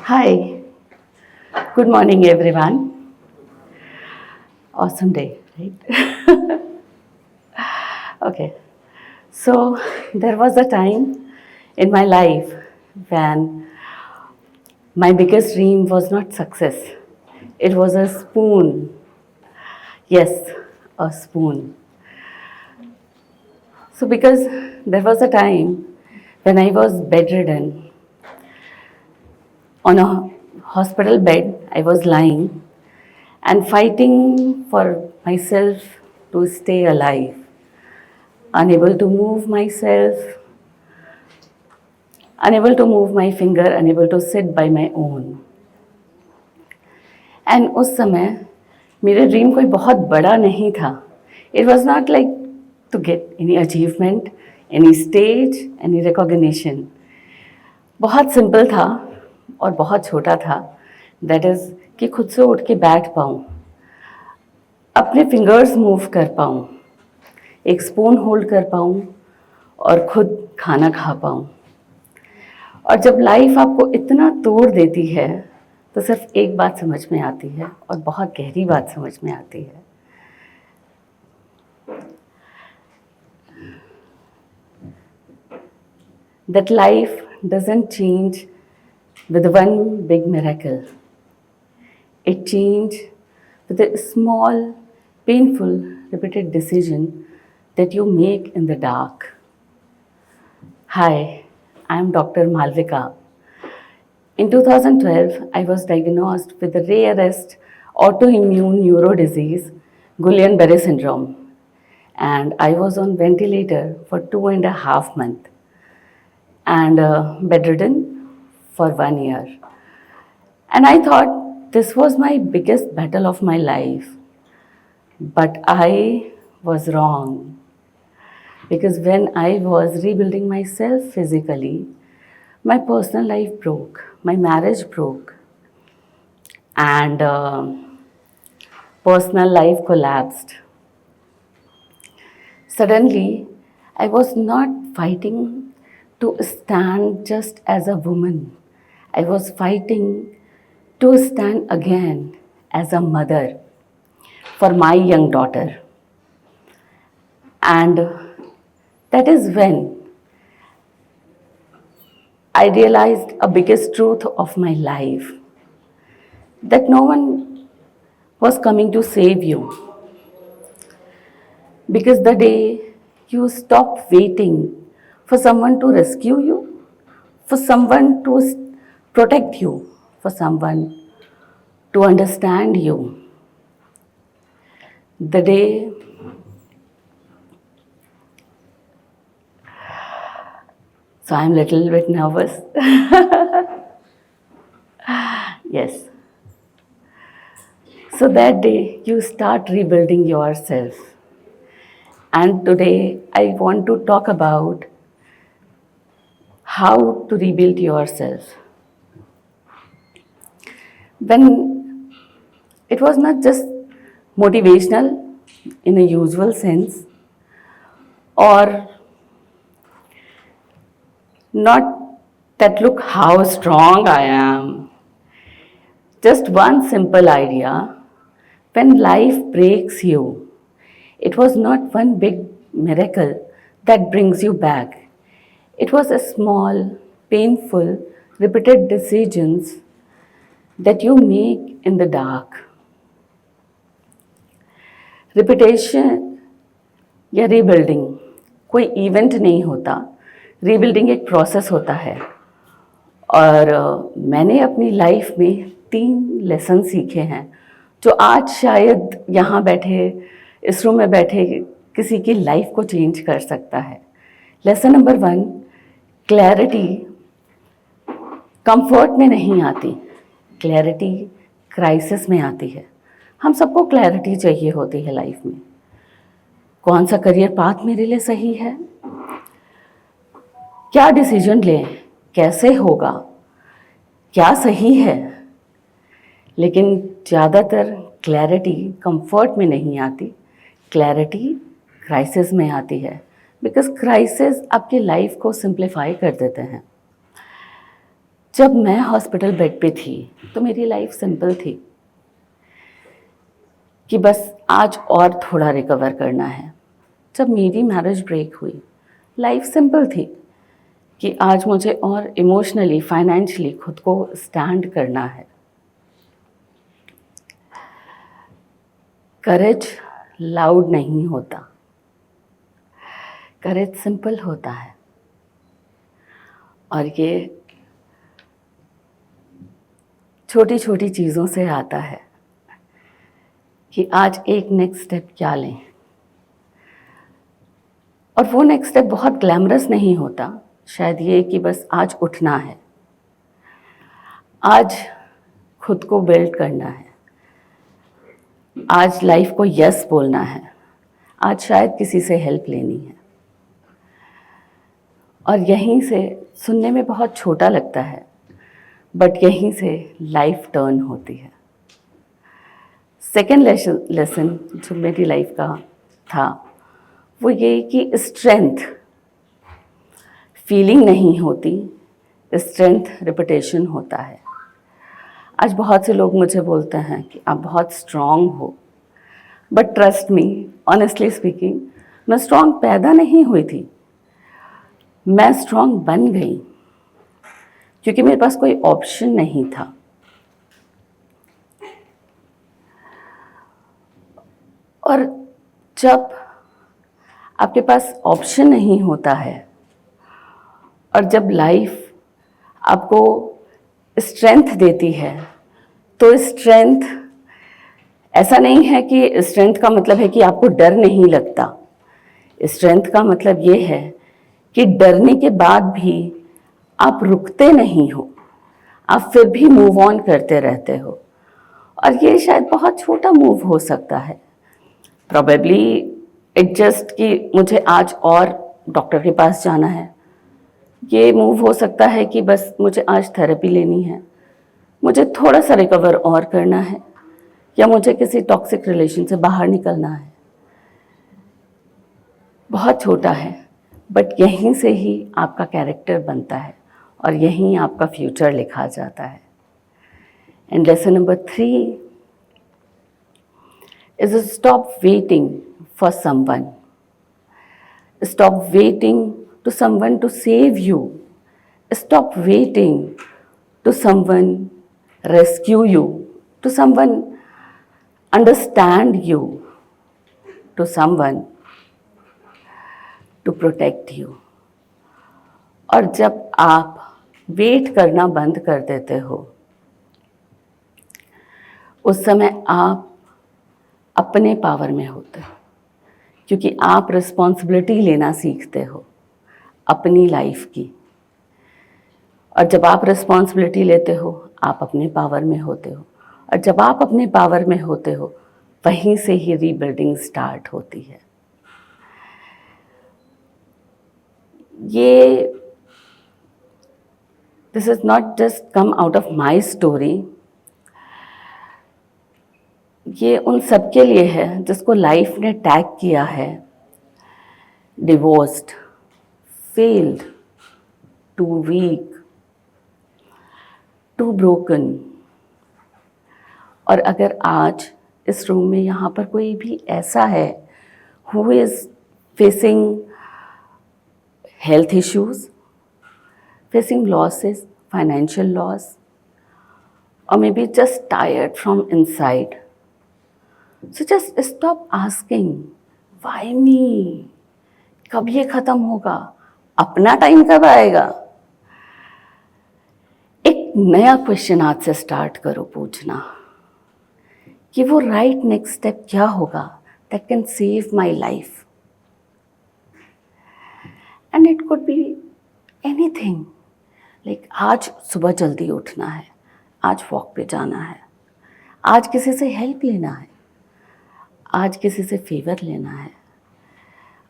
Hi, good morning everyone. Awesome day, right? Okay, so there was a time in my life when my biggest dream was not success, it was a spoon. Yes, a spoon. So, because there was a time when I was bedridden on a hospital bed, I was lying and fighting for myself to stay alive, unable to move myself, unable to move my finger, unable to sit by my own. And उस समय मेरा dream कोई बहुत बड़ा नहीं था. It was not like to get any achievement, any stage, any recognition. बहुत simple था और बहुत छोटा था. दैट इज़ कि खुद से उठ के बैठ पाऊँ, अपने फिंगर्स मूव कर पाऊँ, एक स्पून होल्ड कर पाऊँ और खुद खाना खा पाऊँ. और जब लाइफ आपको इतना तोड़ देती है तो सिर्फ एक बात समझ में आती है और बहुत गहरी बात समझ में आती है. That life doesn't change with one big miracle. It changes with a small, painful, repeated decision that you make in the dark. Hi, I'm Dr. Malvika. In 2012, I was diagnosed with the rarest autoimmune neurodisease, Guillain-Barré syndrome, and I was on ventilator for 2.5 months and bedridden for 1 year. And I thought this was my biggest battle of my life, but I was wrong. Because when I was rebuilding myself physically, my personal life broke, my marriage broke, and personal life collapsed. Suddenly, I was not fighting to stand just as a woman. I was fighting to stand again as a mother for my young daughter. And that is when I realized a biggest truth of my life, that no one was coming to save you. Because the day you stop waiting for someone to rescue you, for someone to protect you, for someone to understand you, the day so I'm a little bit nervous. Yes. So that day you start rebuilding yourself. And today I want to talk about how to rebuild yourself. When it was not just motivational in a usual sense, or not that look how strong I am. Just one simple idea. When life breaks you, it was not one big miracle that brings you back. It was a small, painful, repeated decisions that you make in the dark. Repetition या rebuilding कोई event नहीं होता. Rebuilding एक process होता है. और मैंने अपनी लाइफ में 3 लेसन सीखे हैं जो आज शायद यहाँ बैठे, इस रूम में बैठे किसी की लाइफ को चेंज कर सकता है. लेसन नंबर 1, क्लैरिटी कंफर्ट में नहीं आती, क्लैरिटी क्राइसिस में आती है. हम सबको क्लैरिटी चाहिए होती है लाइफ में. कौन सा करियर पाथ मेरे लिए सही है, क्या डिसीजन लें, कैसे होगा, क्या सही है. लेकिन ज़्यादातर क्लैरिटी कंफर्ट में नहीं आती, क्लैरिटी क्राइसिस में आती है. बिकॉज क्राइसिस आपकी लाइफ को सिंप्लीफाई कर देते हैं. जब मैं हॉस्पिटल बेड पे थी तो मेरी लाइफ सिंपल थी कि बस आज और थोड़ा रिकवर करना है। जब मेरी मैरिज ब्रेक हुई, लाइफ सिंपल थी कि आज मुझे और इमोशनली, फाइनेंशियली खुद को स्टैंड करना है। करेज लाउड नहीं होता, करेज सिंपल होता है। और ये छोटी छोटी चीज़ों से आता है कि आज एक नेक्स्ट स्टेप क्या लें। और वो नेक्स्ट स्टेप बहुत ग्लैमरस नहीं होता, शायद ये कि बस आज उठना है, आज खुद को बिल्ड करना है, आज लाइफ को यस बोलना है, आज शायद किसी से हेल्प लेनी है। और यहीं से सुनने में बहुत छोटा लगता है, बट यहीं से लाइफ टर्न होती है। सेकेंड लेसन जो मेरी लाइफ का था वो ये कि स्ट्रेंथ फीलिंग नहीं होती, स्ट्रेंथ रिपीटेशन होता है। आज बहुत से लोग मुझे बोलते हैं कि आप बहुत स्ट्रांग हो, but trust me, honestly speaking, मैं स्ट्रांग पैदा नहीं हुई थी, मैं स्ट्रांग बन गई क्योंकि मेरे पास कोई ऑप्शन नहीं था। और जब आपके पास ऑप्शन नहीं होता है और जब लाइफ आपको स्ट्रेंथ देती है, तो स्ट्रेंथ ऐसा नहीं है कि स्ट्रेंथ का मतलब है कि आपको डर नहीं लगता। स्ट्रेंथ का मतलब ये है कि डरने के बाद भी आप रुकते नहीं हो, आप फिर भी मूव ऑन करते रहते हो। और ये शायद बहुत छोटा मूव हो सकता है, प्रॉबेबली इट जस्ट कि मुझे आज और डॉक्टर के पास जाना है। ये मूव हो सकता है कि बस मुझे आज थेरेपी लेनी है, मुझे थोड़ा सा रिकवर और करना है, या मुझे किसी टॉक्सिक रिलेशन से बाहर निकलना है। बहुत छोटा है, बट यहीं से ही आपका कैरेक्टर बनता है और यहीं आपका फ्यूचर लिखा जाता है। And lesson number 3 is to stop waiting for someone. Stop waiting to someone to save you. Stop waiting to someone rescue you, to someone understand you, to someone to protect you. और जब आप wait करना बंद कर देते हो, उस समय आप अपने पावर में होते हो, क्योंकि आप रिस्पॉन्सिबिलिटी लेना सीखते हो अपनी लाइफ की। और जब आप रिस्पॉन्सिबिलिटी लेते हो, आप अपने पावर में होते हो, और जब आप अपने पावर में होते हो, वहीं से ही रीबिल्डिंग स्टार्ट होती है। ये this is not just come out of my story, ये उन सब के लिए है जिसको लाइफ ने टैग किया है divorced, failed, too weak, too broken. और अगर आज इस रूम में यहाँ पर कोई भी ऐसा है who is facing health issues, facing losses, financial loss, और maybe just tired from inside, so just stop asking why me, कब ये खत्म होगा, अपना टाइम कब आएगा। एक नया क्वेश्चन आज से स्टार्ट करो पूछना कि वो राइट नेक्स्ट स्टेप क्या होगा that can save my life. And it could be anything, like आज सुबह जल्दी उठना है, आज वॉक पे जाना है, आज किसी से हेल्प लेना है, आज किसी से फेवर लेना है,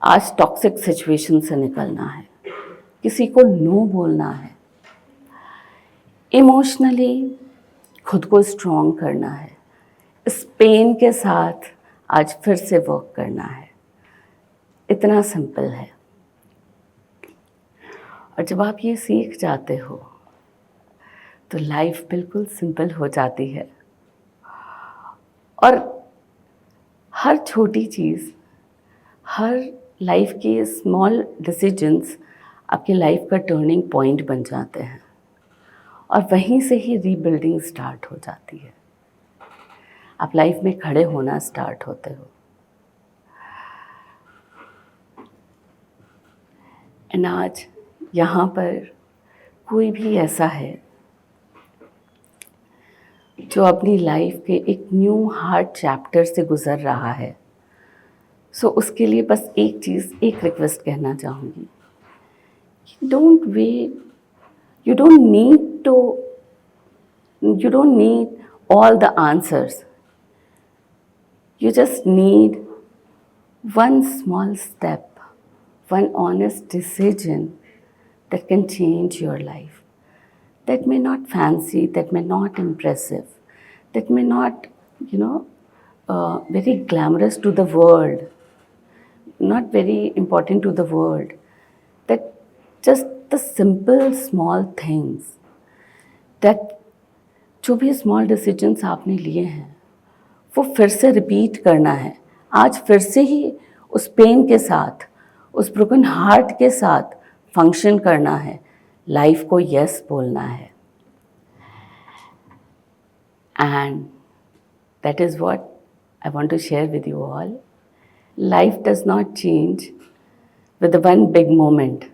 आज टॉक्सिक सिचुएशन से निकलना है, किसी को नो बोलना है, इमोशनली खुद को स्ट्रॉन्ग करना है, इस पेन के साथ आज फिर से वर्क करना है। इतना सिंपल है। और जब आप ये सीख जाते हो तो लाइफ बिल्कुल सिंपल हो जाती है। और हर छोटी चीज़, हर लाइफ के स्मॉल डिसीजंस आपकी लाइफ का टर्निंग पॉइंट बन जाते हैं, और वहीं से ही रीबिल्डिंग स्टार्ट हो जाती है। आप लाइफ में खड़े होना स्टार्ट होते हो। एंड आज यहाँ पर कोई भी ऐसा है जो अपनी लाइफ के एक न्यू हार्ड चैप्टर से गुज़र रहा है, सो उसके लिए बस एक चीज़, एक रिक्वेस्ट कहना चाहूँगी। Don't wait, you don't need to, you don't need all the answers. You just need one small step, one honest decision that can change your life. That may not fancy, that may not impressive, that may not, very glamorous to the world, not very important to the world. That just the simple small things, that जो भी small decisions आपने लिए हैं वो फिर से repeat करना है। आज फिर से ही उस पेन के साथ, उस ब्रोकन हार्ट के साथ फंक्शन करना है, लाइफ को यस बोलना है। And that is what I want to share with you all. Life does not change with one big moment.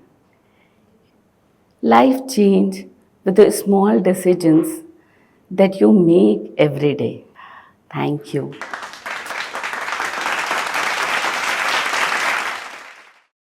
Life change with the small decisions that you make every day. Thank you.